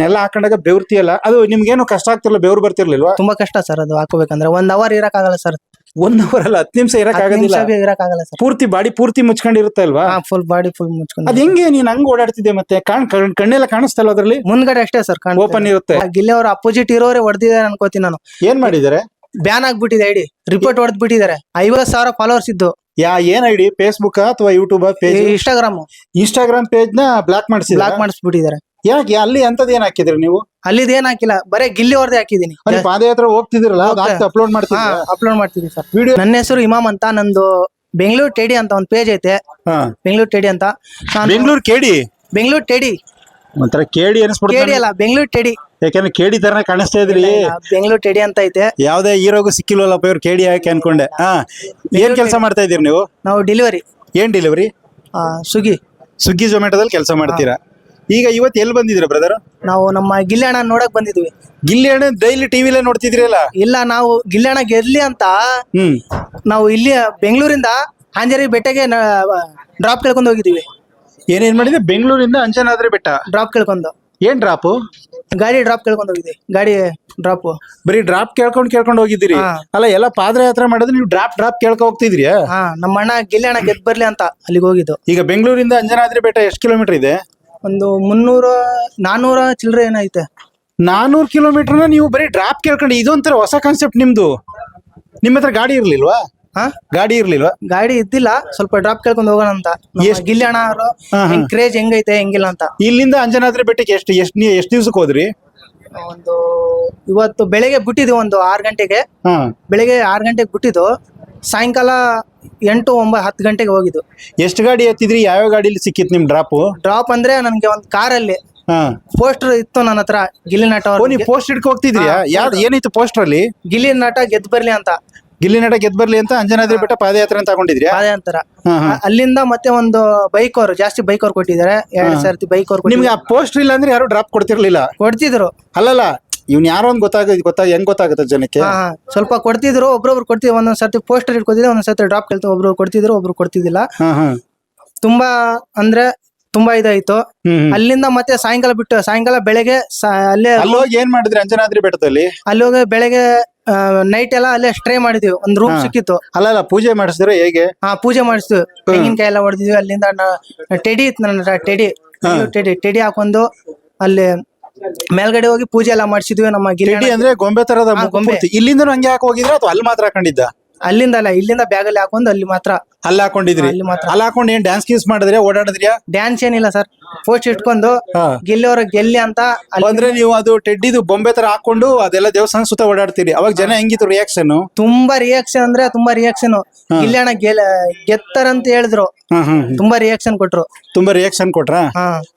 ಎಲ್ಲ ಹಾಕೊಂಡಾಗ ಬೆವರ್ತಿಯಲ್ಲ, ಅದು ನಿಮ್ಗೇನು ಕಷ್ಟ ಆಗ್ತಿರ್ಲಿಲ್ಲ, ಬೆವ್ರು ಬರ್ತಿರ್ಲಿಲ್ವಾ? ತುಂಬಾ ಕಷ್ಟ ಸರ್ ಅದು ಹಾಕೋಬೇಕಂದ್ರೆ. 1 hour ಇರಕ್ಕಾಗಲ್ಲ ಸರ್. 1 hour ಅಲ್ಲ, 10 ನಿಮಿಷ ಇರಕ್ ಆಗೋದಿಲ್ಲ. ಇರಕ್ಕಾಗಲ್ಲ ಸರ್. ಪೂರ್ತಿ ಬಾಡಿ ಪೂರ್ತಿ ಮುಚ್ಕೊಂಡಿರುತ್ತೆ ಅಲ್ವಾ? ಫುಲ್ ಬಾಡಿ ಫುಲ್ ಮುಚ್ಕೊಂಡು. ಅದ್ ಹೆಂಗೆ ನೀನ್ ಹಂಗ್ ಓಡಾಡ್ತಿದ್ದೆ? ಮತ್ತೆ ಕಣ್ಣೆಲ್ಲ ಕಾಣಿಸ್ತಲ್ಲ ಅದ್ರಲ್ಲಿ? ಮುಂದ್ಗಡೆ ಅಷ್ಟೇ ಸರ್ ಓಪನ್ ಇರುತ್ತೆ. ಗಿಲ್ಲಿ ಅವ್ರ ಅಪೋಸಿಟ್ ಇರೋರೆ ಹೊಡೆದಿದ್ದಾರೆ ಅನ್ಕೋತೀನಿ ನಾನು. ಏನ್ ಮಾಡಿದಾರೆ? ಬ್ಯಾನ್ ಆಗ್ಬಿಟ್ಟಿದೆ ಐಡಿ, ರಿಪೋರ್ಟ್ ಹೊಡೆದ್ ಬಿಟ್ಟಿದ್ದಾರೆ. 50,000 ಫಾಲೋವರ್ಸ್ ಇದ್ದು. ಏನ್ ಐಡಿ? ಫೇಸ್ಬುಕ್ ಅಥವಾ ಯೂಟ್ಯೂಬ್ ಪೇಜ್? ಇನ್ಸ್ಟಾಗ್ರಾಮ್ ಪೇಜ್ ನ ಬ್ಲಾಕ್ ಮಾಡಿಸ್ಬಿಟ್ಟಿದ್ದಾರೆ. ಯಾಕೆ? ಅಲ್ಲಿ ಅಂತದ್ ಏನ್ ಹಾಕಿದ್ರಿ ನೀವು? ಅಲ್ಲಿದ್ ಏನ್ ಹಾಕಿಲ್ಲ, ಬರೇ ಗಿಲ್ಲಿ ಅವ್ರದೇ ಹಾಕಿದೀನಿ. ಪಾದಯಾತ್ರೆ ಹೋಗ್ತಿದಿರಲ್ಲ, ಅಪ್ಲೋಡ್ ಮಾಡ್ತಿದ್ದೀನಿ ಸರ್ ವಿಡಿಯೋ. ನನ್ನ ಹೆಸರು ಇಮಾಮ್ ಅಂತ, ನಂದು ಬೆಂಗಳೂರು ಟೆಡಿ ಅಂತ ಒಂದ್ ಪೇಜ್ ಐತೆ. ಬೆಂಗಳೂರು ಟೆಡಿ ಅಂತ. ಬೆಂಗಳೂರು ಟೆಡಿ ಒಂಥರ ಕೇಡಿ ಕೇಡಿ ಅಲ್ಲ, ಬೆಂಗಳೂರು ಟೆಡಿ. ಯಾಕಂದ್ರೆ ಕೇಡಿ ತರ ಕಾಣಿಸ್ತಾ ಇದ್ರಿ. ಬೆಂಗಳೂರು ಟೆಡಿ ಅಂತ ಐತೆ. ಯಾವ್ದೇ ಹೀರೋಗೂ ಸಿಕ್ಕಿಲ್ವಲ್ಲಪ್ಪ ಇವ್ರು ಕೇಡಿ ಯಾಕೆ ಅನ್ಕೊಂಡೆ. ಏನ್ ಕೆಲಸ ಮಾಡ್ತಾ ಇದೀರಿ ನೀವು? ನಾವು ಡೆಲಿವರಿ. ಏನ್ ಡೆಲಿವರಿ? ಸ್ವಿಗ್ಗಿ ಜೊಮ್ಯಾಟೋದಲ್ಲಿ ಕೆಲಸ ಮಾಡ್ತೀರಾ? ಈಗ ಇವತ್ತು ಎಲ್ಲಿ ಬಂದಿದ್ರ ಬ್ರದರ್? ನಾವು ನಮ್ಮ ಗಿಲ್ಲಿ ಅಣ್ಣ ನೋಡಕ್ ಬಂದಿದ್ವಿ. ಗಿಲ್ಲಿ ಅಣ್ಣ ಡೈಲಿ ಟಿವಿಲೇ ನೋಡ್ತಿದ್ರಲ್ಲ? ಇಲ್ಲ, ನಾವು ಗಿಲ್ಲಿ ಅಣ್ಣ ಗೆರ್ಲಿ ಅಂತ ನಾವು ಇಲ್ಲಿ ಬೆಂಗಳೂರಿಂದ ಹಾಂಜರಿ ಬೆಟ್ಟಗೆ ಡ್ರಾಪ್ ಕೇಳ್ಕೊಂಡು ಹೋಗಿದೀವಿ. ಏನೇನ್ ಮಾಡಿದ್ವಿ? ಬೆಂಗಳೂರಿಂದ ಅಂಜನಾದ್ರಿ ಬೆಟ್ಟ ಡ್ರಾಪ್ ಕೇಳ್ಕೊಂಡು. ಏನ್ ಡ್ರಾಪ್? ಗಾಡಿ ಡ್ರಾಪ್ ಕೇಳ್ಕೊಂಡು ಹೋಗಿದ್ವಿ. ಗಾಡಿ ಡ್ರಾಪ್. ಬರೀ ಡ್ರಾಪ್ ಕೇಳ್ಕೊಂಡು ಹೋಗಿದ್ದೀರಿ? ಅಲ್ಲ, ಎಲ್ಲ ಪಾದಯಾತ್ರೆ ಮಾಡಿದ್ರೆ ನೀವು ಡ್ರಾಪ್ ಕೇಳ್ಕೊ ಹೋಗ್ತಿದ್ರಿ? ನಮ್ಮ ಅಣ್ಣ ಗಿಲ್ಲಿ ಅಣ್ಣ ಗೆದ್ ಬರ್ಲಿ ಅಂತ ಅಲ್ಲಿಗೆ ಹೋಗಿದ್ದು. ಈಗ ಬೆಂಗಳೂರಿಂದ ಅಂಜನಾದ್ರಿ ಬೆಟ್ಟ ಎಷ್ಟು ಕಿಲೋಮೀಟರ್ ಇದೆ? ಒಂದು 300-400 ಚಿಲ್ಲರೆ ಏನೈತೆ. 400 ಕಿಲೋಮೀಟರ್ನ ನೀವು ಬರೀ ಡ್ರಾಪ್ ಕೇಳ್ಕೊಂಡು, ಇದೊಂಥರ ಹೊಸ ಕಾನ್ಸೆಪ್ಟ್ ನಿಮ್ದು. ನಿಮ್ಮ ಹತ್ರ ಗಾಡಿ ಇರ್ಲಿಲ್ವಾ? ಗಾಡಿ ಇದ್ದಿಲ್ಲ, ಸ್ವಲ್ಪ ಡ್ರಾಪ್ ಕೇಳ್ಕೊಂಡು ಹೋಗೋಣ ಅಂತ. ಗಿಲ್ಲಿ ಅಣ್ಣ ಅವರು ಕ್ರೇಜ್ ಹೆಂಗೈತೆ ಹೆಂಗಿಲ್ಲ ಅಂತ. ಇಲ್ಲಿಂದ ಅಂಜನಾದ್ರಿ ಬೆಟ್ಟಕ್ಕೆ ಎಷ್ಟು ದಿವ್ಸಕ್ಕೆ ಹೋದ್ರಿ? ಇವತ್ತು ಬೆಳಿಗ್ಗೆ ಬಿಟ್ಟಿದ್ವಿ, ಒಂದು 6 ಗಂಟೆಗೆ. ಬೆಳಿಗ್ಗೆ 6 ಗಂಟೆಗೆ ಬಿಟ್ಟಿದ್ದು, ಸಾಯಂಕಾಲ 8-9-10 ಗಂಟೆಗೆ ಹೋಗಿದ್ದು. ಎಷ್ಟು ಗಾಡಿ ಎತ್ತಿದ್ರಿ? ಯಾವ ಗಾಡಿಲಿ ಸಿಕ್ಕಿತ್ತು ನಿಮ್ ಡ್ರಾಪ್ ಅಂದ್ರೆ ನನ್ಗೆ ಒಂದು ಕಾರಲ್ಲಿ ಪೋಸ್ಟರ್ ಇತ್ತು ನನ್ನ ಹತ್ರ, ಗಿಲ್ಲಿ ನಟ ಅವ್ರು. ಪೋಸ್ಟ್ ಇಟ್ಕೊ ಹೋಗ್ತಿದ್ರಿ? ಏನಿತ್ತು ಪೋಸ್ಟರ್ ಅಲ್ಲಿ? ಗಿಲ್ಲಿ ನಟ ಗೆದ್ ಬರ್ಲಿ ಅಂತ. ಗಿಲ್ಲಿ ನಟ ಗೆದ್ ಬರ್ಲಿ ಅಂತ ಅಂಜನಾದ್ರಿ ಬೆಟ್ಟ ಪಾದಯಾತ್ರೆ ಅಂತ ತಗೊಂಡಿದ್ರಿ? ಪಾದಯಾತ್ರೆ. ಅಲ್ಲಿಂದ ಮತ್ತೆ ಒಂದು ಬೈಕ್ ಅವರು ಜಾಸ್ತಿ ಬೈಕ್ ಅವ್ರು ಕೊಟ್ಟಿದ್ದಾರೆ. 2 ಸರ್ತಿ ಬೈಕ್ ಅವ್ರು. ನಿಮ್ಗೆ ಆ ಪೋಸ್ಟರ್ ಇಲ್ಲ ಅಂದ್ರೆ ಯಾರು ಡ್ರಾಪ್ ಕೊಡ್ತಿರ್ಲಿಲ್ಲ? ಕೊಡ್ತಿದ್ರು. ಅಲ್ಲಲ್ಲ, ಇವ್ನ್ ಯಾರೋ ಒಂದ್ ಹೆಂಗ್ ಗೊತ್ತಾಗುತ್ತೆ ಜನಕ್ಕೆ? ಸ್ವಲ್ಪ ಕೊಡ್ತಿದ್ರು, ಒಬ್ರೊಬ್ರು ಕೊಡ್ತಿದ್ರು. ಒಂದೊಂದ್ ಸರ್ತಿ ಪೋಸ್ಟರ್ ಇಟ್ಕೊತಿದ್ರು, ಒಂದೊಂದ್ ಸರ್ತಿ ಡ್ರಾಪ್ ಕೇಳ್ತಾ. ಒಬ್ರು ಕೊಡ್ತಿದ್ರು, ಒಬ್ರು ಕೊಡ್ತಿದ್ದಿಲ್ಲ. ತುಂಬಾ ಅಂದ್ರೆ ತುಂಬಾ ಇದಾಯ್ತು. ಅಲ್ಲಿಂದ ಮತ್ತೆ ಸಾಯಂಕಾಲ ಬೆಳಗ್ಗೆ ಅಲ್ಲೇ ಏನ್ ಮಾಡಿದ್ರಿ ಅಂಜನಾದ್ರಿ ಬೆಟ್ಟದಲ್ಲಿ? ಅಲ್ಲಿ ಹೋಗಿ ಬೆಳಗ್ಗೆ ನೈಟ್ ಎಲ್ಲ ಅಲ್ಲೇ ಸ್ಟ್ರೇ ಮಾಡಿದ್ವಿ. ಒಂದ್ ರೂಮ್ ಸಿಕ್ಕಿತ್ತು. ಅಲ್ಲ, ಪೂಜೆ ಮಾಡಿಸಿದ್ರೆ ಹೇಗೆ? ಪೂಜೆ ಮಾಡಿಸ್ತೀವಿ. ತೆಂಗಿನಕಾಯಿ ಎಲ್ಲ ಹೊಡೆದಿದ್ವಿ. ಅಲ್ಲಿಂದ ಟೆಡಿ ಇತ್ತು ನನ್ನ ಟೆಡಿ ಹಾಕೊಂಡು ಅಲ್ಲಿ ಮೇಲ್ಗಡೆ ಹೋಗಿ ಪೂಜೆ ಎಲ್ಲ ಮಾಡಿಸಿದ್ವಿ. ನಮ್ಮ ಗಿಲ್ಲಿ ಅಂದ್ರೆ ಗೊಂಬೆ ತರದ ಗೊಂಬೆ. ಇಲ್ಲಿಂದ ಹಂಗೆ ಹಾಕಿ ಹೋಗಿದ್ರೆ ಅಥವಾ ಅಲ್ಲಿ ಮಾತ್ರ ಹಾಕೊಂಡಿದ್ದ? ಅಲ್ಲಿಂದ ಅಲ್ಲ, ಇಲ್ಲಿಂದ ಬ್ಯಾಗ್ ಅಲ್ಲಿ ಹಾಕೊಂಡು ಅಲ್ಲಿ ಮಾತ್ರ. ಅಲ್ಲಿ ಹಾಕೊಂಡಿದ್ರಿ? ಅಲ್ಲಿ ಹಾಕೊಂಡು ಏನ್ ಡ್ಯಾನ್ಸ್ ಗೀಸ್ ಮಾಡಿದ್ರೆ ಓಡಾಡಿದ್ರಿ? ಡ್ಯಾನ್ಸ್ ಏನಿಲ್ಲ ಸರ್, ಪೋಸ್ಟ್ ಇಟ್ಕೊಂಡು ಗಿಲ್ಲಿ ಅವ್ರ ಗೆಲ್ಲಿ ಅಂತ. ಅಂದ್ರೆ ನೀವು ಅದು ಟೆಡ್ಡಿದು ಬೊಂಬೆ ತರ ಹಾಕೊಂಡು ಅದೆಲ್ಲ ದೇವಸ್ಥಾನ ಸುತ್ತ ಓಡಾಡ್ತೀರಿ. ಅವಾಗ ಜನ ಹೆಂಗಿತ್ತು ರಿಯಾಕ್ಷನ್? ತುಂಬಾ ರಿಯಾಕ್ಷನ್ ಅಂದ್ರೆ ತುಂಬಾ ರಿಯಾಕ್ಷನ್. ಗಿಲ್ಲಿ ಅಣ್ಣ ಗೆತ್ತಾರಂತ ಹೇಳಿದ್ರು. ತುಂಬಾ ರಿಯಾಕ್ಷನ್ ಕೊಟ್ರ?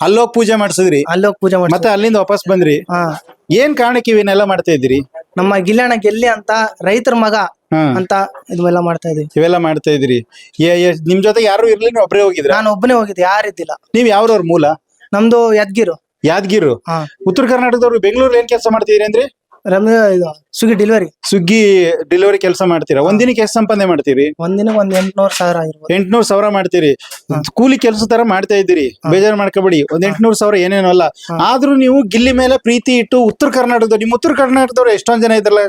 ಅಲ್ಲೋಗಿ ಪೂಜೆ ಮಾಡಿಸಿದ್ರಿ? ಅಲ್ಲೋಗಿ ಪೂಜೆ ಮಾಡಿ ಮತ್ತೆ ಅಲ್ಲಿಂದ ವಾಪಸ್ ಬಂದ್ರಿ? ಏನ್ ಕಾರಣಕ್ಕೆ ಇವನ್ನೆಲ್ಲ ಮಾಡ್ತಾ ಇದ್ದೀರಿ? ನಮ್ಮ ಗಿಲ್ಲಿ ಅಣ್ಣ ಗೆಲ್ಲಿ ಅಂತ, ರೈತರ ಮಗ ಅಂತ ಇವೆಲ್ಲ ಮಾಡ್ತಾ ಇದೀವಿ. ಇವೆಲ್ಲ ಮಾಡ್ತಾ ಇದ್ರಿ. ನಿಮ್ ಜೊತೆ ಯಾರು ಇರ್ಲಿ, ನೀವು ಒಬ್ಬರೇ ಹೋಗಿದ್ರ? ನಾನು ಒಬ್ಬನೇ ಹೋಗಿದ್ದೆ, ಯಾರಿದ್ದಿಲ್ಲ. ನೀವ್ ಯಾವ್ರವ್ರ ಮೂಲ? ನಮ್ದು ಯಾದಗಿರು. ಉತ್ತರ ಕರ್ನಾಟಕದವ್ರು ಬೆಂಗಳೂರಲ್ಲಿ ಏನ್ ಕೆಲಸ ಮಾಡ್ತಿದ್ರಿ ಅಂದ್ರೆ? ಸ್ವಿಗ್ಗಿ ಡೆಲಿವರಿ ಕೆಲಸ ಮಾಡ್ತೀರಾ? ಒಂದಿನಕ್ಕೆ ಎಷ್ಟು ಸಂಪಾದನೆ ಮಾಡ್ತೀರಿ? ಒಂದಿನಕ್ಕೆ 800,000. 800,000 ಮಾಡ್ತೀರಿ. ಕೂಲಿ ಕೆಲಸ ತರ ಮಾಡ್ತಾ ಇದ್ದೀರಿ, ಬೇಜಾರು ಮಾಡ್ಕೋಬೇಡಿ. 800,000 ಏನೇನು ಅಲ್ಲ. ಆದ್ರೂ ನೀವು ಗಿಲ್ಲಿ ಮೇಲೆ ಪ್ರೀತಿ ಇಟ್ಟು ಉತ್ತರ ಕರ್ನಾಟಕದವ್ರು ಎಷ್ಟೊಂದ್ ಜನ ಇದ್ರಲ್ಲ,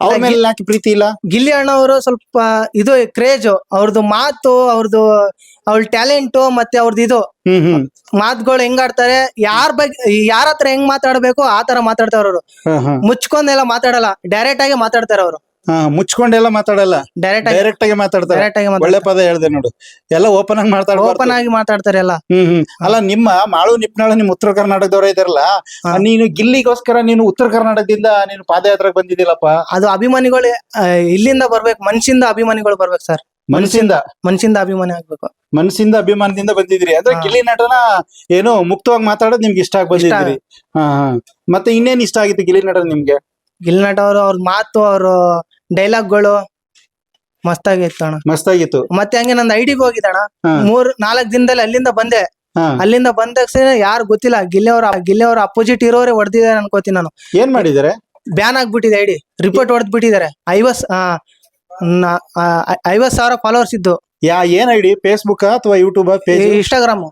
ಅವ್ರ ಮೇಲೆ ಯಾಕೆ ಪ್ರೀತಿ ಇಲ್ಲ? ಗಿಲ್ಲಿ ಅಣ್ಣ ಅವರು ಸ್ವಲ್ಪ ಇದು ಕ್ರೇಜ್, ಅವ್ರದ್ದು ಮಾತು, ಅವ್ರ ಟ್ಯಾಲೆಂಟ್, ಮತ್ತೆ ಅವ್ರದ್ದು ಇದು ಮಾತುಗಳು ಹೆಂಗಾಡ್ತಾರೆ, ಯಾರ ಹತ್ರ ಹೆಂಗ್ ಮಾತಾಡ್ಬೇಕು ಆ ತರ ಮಾತಾಡ್ತಾರ ಅವರು. ಮುಚ್ಕೊಂಡೆಲ್ಲ ಮಾತಾಡಲ್ಲ, ಡೈರೆಕ್ಟ್ ಆಗಿ ಮಾತಾಡ್ತಾರ ಅವರು. ಮುಚ್ಕೊಂಡೆಲ್ಲ ಮಾತಾಡಲ್ಲ, ಡೈರೆಕ್ಟ್ ಆಗಿ ಮಾತಾಡ್ತಾರೆ. ಒಳ್ಳೆ ಪದ ಹೇಳ್ದೆ ನೋಡು. ಎಲ್ಲ ಓಪನ್ ಆಗಿ ಮಾತಾಡ್ತಾರೆ ಎಲ್ಲ. ಅಲ್ಲ, ನಿಮ್ಮ ಮಾಳು ನಿಪ್ನಾಳು ನಿಮ್ ಉತ್ತರ ಕರ್ನಾಟಕದವ್ರ ಇದಾರಲ್ಲ, ನೀನು ಗಿಲ್ಲಿಗೋಸ್ಕರ ನೀನು ಉತ್ತರ ಕರ್ನಾಟಕದಿಂದ ನೀನು ಪಾದಯಾತ್ರೆಗೆ ಬಂದಿದ್ದಿಲ್ಲಪ್ಪ. ಅದು ಅಭಿಮಾನಿಗಳು ಇಲ್ಲಿಂದ ಬರ್ಬೇಕು, ಮನ್ಸಿಂದ ಅಭಿಮಾನಿಗಳು ಬರ್ಬೇಕು ಸರ್. ಮನ್ಸಿಂದ ಅಭಿಮಾನಿ ಆಗ್ಬೇಕು. ಮನಸ್ಸಿಂದ ಅಭಿಮಾನದಿಂದ ಬಂದಿದ್ರಿ ಅಂದ್ರೆ ಗಿಲ್ಲಿ ನಟನ ಏನೋ ಮುಕ್ತವಾಗಿ ಮಾತಾಡೋದು ನಿಮ್ಗೆ ಇಷ್ಟ ಆಗಿ ಬಂದಿದ್ರಿ. ಮತ್ತೆ ಇನ್ನೇನ್ ಇಷ್ಟ ಆಗಿತ್ತು ಗಿಲ್ಲಿ ನಟ ನಿಮ್ಗೆ? ಗಿಲ್ಲಿ ನಟ ಅವ್ರ ಮಾತು, ಅವ್ರ ಡೈಲಾಗ್ಗಳು ಮಸ್ತಾಗಿತ್ತು ಅಣ್ಣ. ಮಸ್ತಾಗಿತ್ತು. ಮತ್ತೆ ಹಂಗೆ ನಂದು ಐಡಿಗೆ ಹೋಗಿದ್ದಣ್ಣ. 3-4 ದಿನದಲ್ಲಿ ಅಲ್ಲಿಂದ ಬಂದೆ. ಅಲ್ಲಿಂದ ಬಂದ ತಕ್ಷಣ ಯಾರು ಗೊತ್ತಿಲ್ಲ, ಗಿಲ್ಲಿ ಅವ್ರ ಅಪೋಸಿಟ್ ಇರೋರೆ ಹೊಡೆದಿದ್ದಾರೆ ಅನ್ಕೋತೀನಿ ನಾನು. ಏನ್ ಮಾಡಿದಾರೆ? ಬ್ಯಾನ್ ಆಗ್ಬಿಟ್ಟಿದೆ ಐಡಿ, ರಿಪೋರ್ಟ್ ಹೊಡೆದ್ ಬಿಟ್ಟಿದ್ದಾರೆ. 50,000 ಫಾಲೋವರ್ಸ್ ಇದ್ದು. ಏನ್ ಐಡಿ? ಫೇಸ್ಬುಕ್ ಅಥವಾ ಯೂಟ್ಯೂಬ್ ಪೇಜ್? ಇನ್ಸ್ಟಾಗ್ರಾಮ್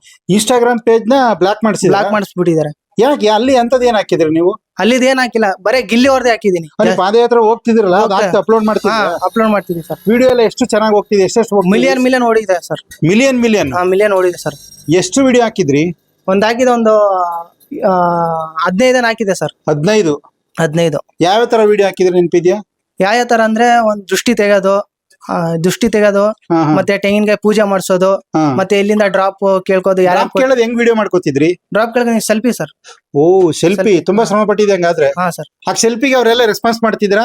ಪೇಜ್ ನ ಬ್ಲಾಕ್ ಮಾಡಿಸ್ಬಿಟ್ಟಿದ್ದಾರೆ. ಯಾಕೆ ಅಲ್ಲಿ ಅಂತದ್ ಏನ್ ಹಾಕಿದ್ರಿ ನೀವು? ಅಲ್ಲಿದ್ ಏನ್ ಹಾಕಿಲ್ಲ, ಬರೇ ಗಿಲ್ಲಿ ಅವ್ರದೇ ಹಾಕಿದೀನಿ. ಅಲ್ಲಿ ಪಾದಯಾತ್ರೆ ಹೋಗ್ತಿದ್ರಲ್ಲ ಅಪ್ಲೋಡ್ ಹಾ ಮಾಡ್ತಿದ್ರ ಅಪ್ಲೋಡ್ ಮಾಡ್ತಿದ್ದೀನಿ ಸರ್. ವಿಡಿಯೋ ಎಲ್ಲ ಎಷ್ಟು ಚೆನ್ನಾಗಿ ಹೋಗ್ತಿದೆ, ಎಷ್ಟು ಮಿಲಿಯನ್ ಓಡಿದೆ ಸರ್. ಮಿಲಿಯನ್ ಮಿಲಿಯನ್ ಓಡಿದೆ ಸರ್. ಎಷ್ಟು ವಿಡಿಯೋ ಹಾಕಿದ್ರಿ? ಹಾಕಿದ ಒಂದು 15 ಹಾಕಿದೆ ಸರ್. 15 ಯಾವ ತರ ವಿಡಿಯೋ ಹಾಕಿದ್ರಿ ನೆನ್ಪಿದ್ಯಾ? ಯಾವ ತರ ಅಂದ್ರೆ ಒಂದ್ ದೃಷ್ಟಿ ತೆಗೆದು ಮತ್ತೆ ತೆಂಗಿನಕಾಯಿ ಪೂಜೆ ಮಾಡಿಸೋದು, ಮತ್ತೆ ಇಲ್ಲಿಂದ ಡ್ರಾಪ್ ಕೇಳ್ಕೋದು. ಕೇಳೋದು ಹೆಂಗ್ ವಿಡಿಯೋ ಮಾಡ್ಕೋತಿದ್ರಿ? ಡ್ರಾಪ್ ಕೇಳ್ಕೊಂಡು ಸೆಲ್ಫಿ ಸರ್. ಓ ಸೆಲ್ಫಿ, ತುಂಬಾ ಶ್ರಮ ಪಟ್ಟಿದೆ ಹಂಗಾದ್ರೆ. ಹಾ ಸರ್. ಆ ಸೆಲ್ಫಿಗೆ ಅವರೆಲ್ಲ ರೆಸ್ಪಾನ್ಸ್ ಮಾಡ್ತಿದ್ರ?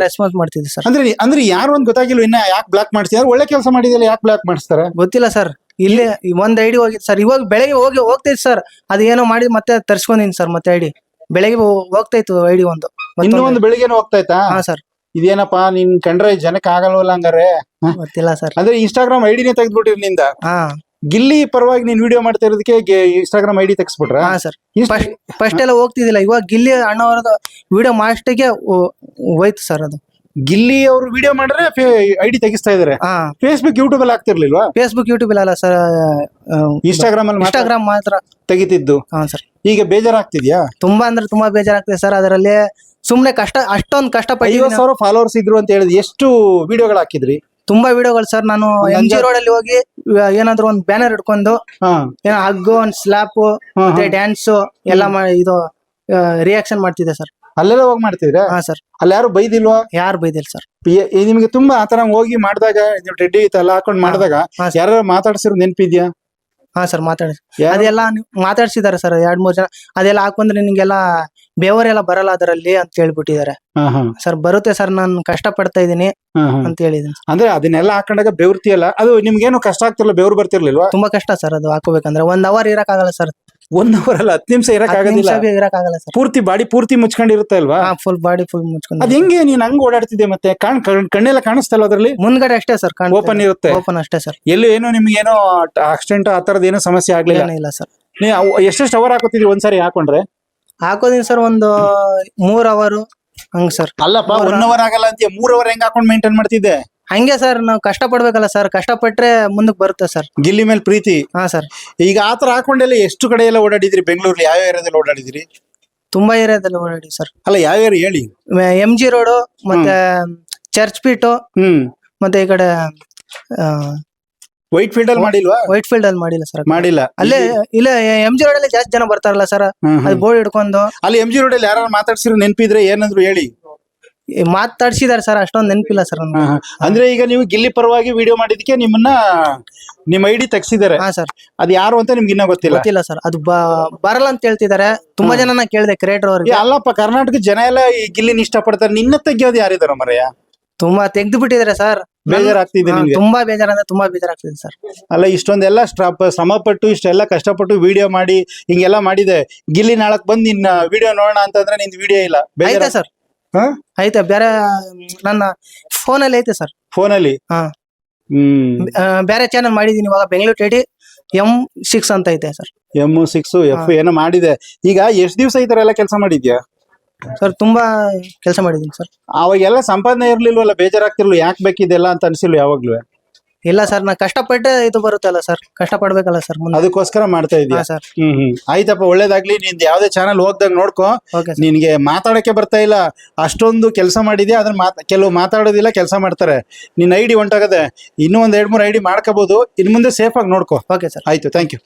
ರೆಸ್ಪಾನ್ಸ್ ಮಾಡ್ತಿದ್ದೆ ಸರ್. ಅಂದ್ರೆ ಯಾರು ಒಂದ್ ಗೊತ್ತಾಗಿಲ್ಲ ಇನ್ನ, ಯಾಕೆ ಬ್ಲಾಕ್ ಮಾಡ್ತಿದಾರೆ? ಒಳ್ಳೆ ಕೆಲಸ ಮಾಡಿದಿಲ್ಲ, ಯಾಕೆ ಬ್ಲಾಕ್ ಮಾಡಿಸ್ತಾರೆ ಗೊತ್ತಿಲ್ಲ ಸರ್. ಇಲ್ಲಿ ಒಂದ್ ಐಡಿ ಹೋಗಿದ್ ಸರ್, ಇವಾಗ ಬೆಳಗ್ಗೆ ಹೋಗ್ತೈತಿ ಸರ್. ಅದು ಏನೋ ಮಾಡಿ ಮತ್ತೆ ತರ್ಸ್ಕೊಂಡಿನಿ ಸರ್. ಮತ್ತೆ ಐಡಿ ಬೆಳಗ್ಗೆ ಹೋಗ್ತಾ ಇತ್ತು ಐಡಿ ಒಂದು. ಇನ್ನೂ ಒಂದು ಬೆಳಿಗ್ಗೆನೂ ಹೋಗ್ತಾಯ್ತಾ? ಹಾ ಸರ್. ಇದೇನಪ್ಪಾ ನಿನ್ ಕಂಡ್ರೆ ಜನಕ್ಕೆ ಆಗಲ್ವಲ್ಲ ಹಂಗಾರೆ? ಗೊತ್ತಿಲ್ಲ ಸರ್. ಅಂದ್ರೆ ಇನ್ಸ್ಟಾಗ್ರಾಮ್ ಐಡಿನೇ ತೆಗೆದ್ಬಿಟ್ಟಿರಿ ನಿಂದ. ಹಾ ಗಿಲ್ಲಿ ಪರವಾಗಿ ನೀನ್ ವಿಡಿಯೋ ಮಾಡ್ತಾ ಇರೋದಕ್ಕೆ ಇನ್ಸ್ಟಾಗ್ರಾಮ್ ಐಡಿ ತೆಗಿಸ್ಬಿಟ್ರ? ಹಾ ಸರ್. ಫಸ್ಟ್ ಎಲ್ಲ ಹೋಗ್ತಿದ್ದಿಲ್ಲ, ಇವಾಗ ಗಿಲ್ಲಿ ಅಣ್ಣವರದ ವಿಡಿಯೋ ಮಾಡಿಸ್ಟಿಗೆ ಹೋಯ್ತು ಸರ್. ಅದು ಗಿಲ್ಲಿ ಅವರು ವಿಡಿಯೋ ಮಾಡಿದ್ರೆ ಐಡಿ ತೆಗಿಸ್ತಾ ಇದಾರೆ. ಹಾ ಫೇಸ್ಬುಕ್ ಯೂಟ್ಯೂಬ್ ಅಲ್ಲಿ ಆಗ್ತಿರ್ಲಿಲ್ವಾ? ಫೇಸ್ಬುಕ್ ಯೂಟ್ಯೂಬ್ ಅಲ್ಲ ಸರ್, ಇನ್ಸ್ಟಾಗ್ರಾಮ್ ಮಾತ್ರ ತೆಗಿತಿದ್ದು. ಹಾ ಸರ್. ಈಗ ಬೇಜಾರಾಗ್ತಿದ್ಯಾ? ತುಂಬಾ ಅಂದ್ರೆ ತುಂಬಾ ಬೇಜಾರಾಗ್ತದೆ ಸರ್. ಅದರಲ್ಲಿ ಸುಮ್ನೆ ಅಷ್ಟೊಂದು ಕಷ್ಟಪಟ್ಟು 50,000 ಫಾಲೋವರ್ಸ್ ಇದ್ರು ಅಂತ ಹೇಳಿದ್, ಎಷ್ಟು ವಿಡಿಯೋಗಳು ಹಾಕಿದ್ರಿ? ತುಂಬಾ ವಿಡಿಯೋಗಳು ಸರ್. ನಾನು MG ರೋಡ್ ಅಲ್ಲಿ ಹೋಗಿ ಏನಾದ್ರು ಒಂದ್ ಬ್ಯಾನರ್ ಹಿಡ್ಕೊಂಡು ಹಗ್ಗು, ಒಂದ್ ಸ್ಲಾಪ್, ಮತ್ತೆ ಡ್ಯಾನ್ಸ್ ಎಲ್ಲ ಇದು ರಿಯಾಕ್ಷನ್ ಮಾಡ್ತಿದ್ದೆ ಸರ್. ಅಲ್ಲೆಲ್ಲ ಹೋಗಿ ಮಾಡ್ತಿದ್ರೆ? ಹಾ ಸರ್. ಅಲ್ಲಿ ಯಾರು ಬೈದಿಲ್ವಾ? ಯಾರು ಬೈದಿಲ್ಲ ಸರ್. ನಿಮ್ಗೆ ತುಂಬಾ ಆತರ ಹೋಗಿ ಮಾಡಿದಾಗ, ರೆಡ್ಡಿ ಎಲ್ಲ ಹಾಕೊಂಡ್ ಮಾಡಿದಾಗ ಯಾರು ಮಾತಾಡ್ಸಿರೋ ನೆನ್ಪಿದ್ಯಾ? ಹಾ ಸರ್, ಅದೆಲ್ಲ ಮಾತಾಡ್ಸಿದಾರೆ ಸರ್. 2-3 ಜನ ಅದೆಲ್ಲ ಹಾಕೊಂಡ್ರೆ ನಿನ್ಗೆಲ್ಲ ಬೆವರೆಲ್ಲ ಬರಲ್ಲ ಅದರಲ್ಲಿ ಅಂತ ಹೇಳ್ಬಿಟ್ಟಿದ್ದಾರೆ ಸರ್. ಬರುತ್ತೆ ಸರ್, ನಾನು ಕಷ್ಟ ಪಡ್ತಾ ಇದೀನಿ ಅಂತ ಹೇಳಿದೀನಿ. ಅಂದ್ರೆ ಅದನ್ನೆಲ್ಲ ಹಾಕೊಂಡಾಗ ಬೆವರ್ತಿಯಲ್ಲ, ಅದು ನಿಮ್ಗೇನು ಕಷ್ಟ ಆಗ್ತಿರ್ಲಿಲ್ಲ? ಬೆವ್ರು ಬರ್ತಿರ್ಲಿಲ್ವಾ? ತುಂಬಾ ಕಷ್ಟ ಸರ್ ಅದು ಹಾಕೋಬೇಕಂದ್ರೆ. 1 ಅವರ್ ಇರಕ್ ಆಗಲ್ಲ ಸರ್. 1 ಅವರ್ ಅಲ್ಲ, 10 ನಿಮಿಷ ಇರಕ್ ಆಗಲ್ಲ ಸರ್. ಪೂರ್ತಿ ಬಾಡಿ ಪೂರ್ತಿ ಮುಚ್ಕೊಂಡಿರುತ್ತೆ ಅಲ್ವಾ? ಫುಲ್ ಬಾಡಿ ಫುಲ್ ಮುಚ್ಕೊಂಡು. ಅದ್ ಹೆಂಗೆ ನೀನ್ ಹಂಗ್ ಓಡಾಡ್ತಿದ್ದೆ? ಮತ್ತೆ ಕಣ್ಣೆಲ್ಲ ಕಾಣಿಸ್ತಲ್ಲ ಅದ್ರಲ್ಲಿ? ಮುಂದ್ಗಡೆ ಅಷ್ಟೇ ಸರ್, ಓಪನ್ ಇರುತ್ತೆ. ಓಪನ್ ಅಷ್ಟೇ ಸರ್. ಎಲ್ಲೂ ಏನೋ ನಿಮ್ಗೆ ಏನೋ ಆಕ್ಸಿಡೆಂಟ್ ಆ ತರದ್ ಏನೋ ಸಮಸ್ಯೆ ಆಗ್ಲಿಲ್ಲ? ಇಲ್ಲ ಸರ್. ನೀವು ಎಷ್ಟೆಷ್ಟು ಅವರ್ ಹಾಕೋತಿದ್ರಿ ಒಂದ್ಸರಿ ಹಾಕೊಂಡ್ರೆ? ಹಾಕೋದಿನಿ ಸರ್ ಒಂದು 3 ಅವರ್ ಹಂಗ ಸರ್. ಅಲ್ಲಪ್ಪ, 1 ಅವರ್ ಆಗಲ್ಲ ಅಂತ 3 ಅವರ್ ಹೆಂಗ್ ಹಾಕೊಂಡ್ ಮೇಂಟೈನ್ ಮಾಡ್ತಿದ್ದೆ? ಹಂಗೆ ಸರ್, ನಾವು ಕಷ್ಟ ಪಡ್ಬೇಕಲ್ಲ ಸರ್. ಕಷ್ಟಪಟ್ರೆ ಮುಂದಕ್ಕೆ ಬರುತ್ತೆ ಸರ್. ಗಿಲ್ಲಿ ಮೇಲೆ ಪ್ರೀತಿ. ಹಾ ಸರ್. ಈಗ ಆತರ ಹಾಕೊಂಡೆಲ್ಲ ಎಷ್ಟು ಕಡೆ ಎಲ್ಲ ಓಡಾಡಿದ್ರಿ? ಬೆಂಗಳೂರಲ್ಲಿ ಯಾವ ಏರಿಯಾದಲ್ಲಿ ಓಡಾಡಿದ್ರಿ? ತುಂಬಾ ಏರಿಯಾದಲ್ಲಿ ಓಡಾಡಿ ಸರ್. ಅಲ್ಲ, ಯಾವ ಏರಿಯಾ ಹೇಳಿ? MG ರೋಡ್, ಮತ್ತೆ ಚರ್ಚ್ ಪೀಟ್, ಮತ್ತೆ ಈ ಕಡೆ ವೈಟ್ ಫೀಲ್ಡ್ ಅಲ್ಲಿ ಮಾಡಿಲ್ವಾ? ವೈಟ್ ಫೀಲ್ಡ್ ಅಲ್ಲಿ ಮಾಡಿಲ್ಲ ಸರ್. ಮಾಡಿಲ್ಲ. ಅಲ್ಲೇ ಇಲ್ಲ, MG ರೋಡ್ ಅಲ್ಲಿ ಜಾಸ್ತಿ ಜನ ಬರ್ತಾರಲ್ಲ ಸರ್, ಅದು ಬೋರ್ಡ್ ಹಿಡ್ಕೊಂಡು. ಅಲ್ಲಿ MG ರೋಡ್ ಅಲ್ಲಿ ಯಾರು ಮಾತಾಡ್ಸಿರೋ ನೆನ್ಪಿದ್ರೆ ಏನಂದ್ರು ಹೇಳಿ? ಮಾತಾಡ್ಸಿದಾರೆ ಸರ್, ಅಷ್ಟೊಂದು ನೆನಪಿಲ್ಲ ಸರ್. ಅಂದ್ರೆ ಈಗ ನೀವು ಗಿಲ್ಲಿ ಪರವಾಗಿ ವಿಡಿಯೋ ಮಾಡಿದಕ್ಕೆ ನಿಮ್ಮ ಐಡಿ ತೆಗ್ಸಿದಾರೆ. ಹಾ ಸರ್. ಅದ್ ಯಾರು ಅಂತ ನಿಮ್ಗೆ ಇನ್ನ ಗೊತ್ತಿಲ್ಲ ಸರ್. ಅದು ಬರಲ್ಲ ಅಂತ ಹೇಳ್ತಿದಾರೆ. ತುಂಬಾ ಜನ ಕೇಳಿದೆ ಕ್ರಿಯೇಟರ್ ಅವ್ರಿಗೆ. ಅಲ್ಲಪ್ಪ, ಕರ್ನಾಟಕ ಜನ ಎಲ್ಲ ಈ ಗಿಲ್ಲಿನ ಇಷ್ಟಪಡ್ತಾರೆ. ನಿನ್ನ ತೆಗಿಯೋದು ಯಾರಿದಾರ ಮರೆಯ? ತುಂಬಾ ತೆಗ್ದು ಬಿಟ್ಟಿದ್ದಾರೆ ಸರ್. ಬೇಜಾರಾಗ್ತಿದೆ ನಿಮ್ಗೆ? ತುಂಬಾ ಬೇಜಾರಂದ್ರೆ ತುಂಬಾ ಬೇಜಾರಾಗ್ತಿದೆ ಸರ್. ಅಲ್ಲ, ಇಷ್ಟೊಂದೆಲ್ಲ ಶ್ರಮಪಟ್ಟು ಇಷ್ಟೆಲ್ಲ ಕಷ್ಟಪಟ್ಟು ವಿಡಿಯೋ ಮಾಡಿ ಹಿಂಗೆಲ್ಲ ಮಾಡಿದೆ. ಗಿಲ್ಲಿ ನಾಳಕ್ ಬಂದ್ ನಿನ್ನ ವಿಡಿಯೋ ನೋಡೋಣ ಅಂತಂದ್ರೆ ನಿಂದು ವಿಡಿಯೋ ಇಲ್ಲ. ಐತೆ ಸರ್. ಐತೆ, ಬೇರೆ ನನ್ನ ಫೋನಲ್ಲಿ ಐತೆ ಸರ್. ಫೋನಲ್ಲಿ? ಬೇರೆ ಚಾನಲ್ ಮಾಡಿದೀನಿ ಇವಾಗ. ಬೆಂಗಳೂರು ಟೆಡಿ M6 ಅಂತ ಐತೆ ಸರ್. M6 F ಏನೋ ಮಾಡಿದೆ. ಈಗ ಎಷ್ಟ್ ದಿವ್ಸ ಈ ತರ ಎಲ್ಲ ಕೆಲಸ ಮಾಡಿದ್ಯಾ ಸರ್? ತುಂಬಾ ಕೆಲಸ ಮಾಡಿದೀನಿ ಸರ್. ಅವಾಗೆಲ್ಲ ಸಂಪಾದನೆ ಇರ್ಲಿಲ್ವಲ್ಲ? ಬೇಜಾರಾಗ್ತಿರ್ಲು? ಯಾಕೆ ಬೇಕಿದೆಲ್ಲ ಅಂತ ಅನ್ಸಿಲ್ವ ಯಾವಾಗ್ಲೂ? ಇಲ್ಲ ಸರ್, ನಾ ಕಷ್ಟಪಟ್ಟೆ ಇದು ಬರುತ್ತಲ್ಲ ಸರ್. ಕಷ್ಟ ಪಡ್ಬೇಕಲ್ಲ ಸರ್, ಅದಕ್ಕೋಸ್ಕರ ಮಾಡ್ತಾ ಇದೀಯ ಸರ್. ಆಯ್ತಪ್ಪ, ಒಳ್ಳೇದಾಗ್ಲಿ. ನಿಂದ್ ಯಾವ್ದೇ ಚಾನಲ್ ಹೋಗ್ದಾಗ ನೋಡ್ಕೊ. ನಿನ್ಗೆ ಮಾತಾಡಕ್ಕೆ ಬರ್ತಾ ಇಲ್ಲ, ಅಷ್ಟೊಂದು ಕೆಲಸ ಮಾಡಿದ್ಯಾ. ಅದನ್ನ ಕೆಲವು ಮಾತಾಡೋದಿಲ್ಲ, ಕೆಲಸ ಮಾಡ್ತಾರೆ. ನಿನ್ ಐಡಿ ಹೊಂಟಾಗದೆ. ಇನ್ನೂ ಒಂದ್ 2-3 ಐಡಿ ಮಾಡ್ಕೋಬಹುದು. ಇನ್ ಮುಂದೆ ಸೇಫ್ ಆಗಿ ನೋಡ್ಕೊ. Okay sir. ಆಯ್ತು, ಥ್ಯಾಂಕ್ ಯು.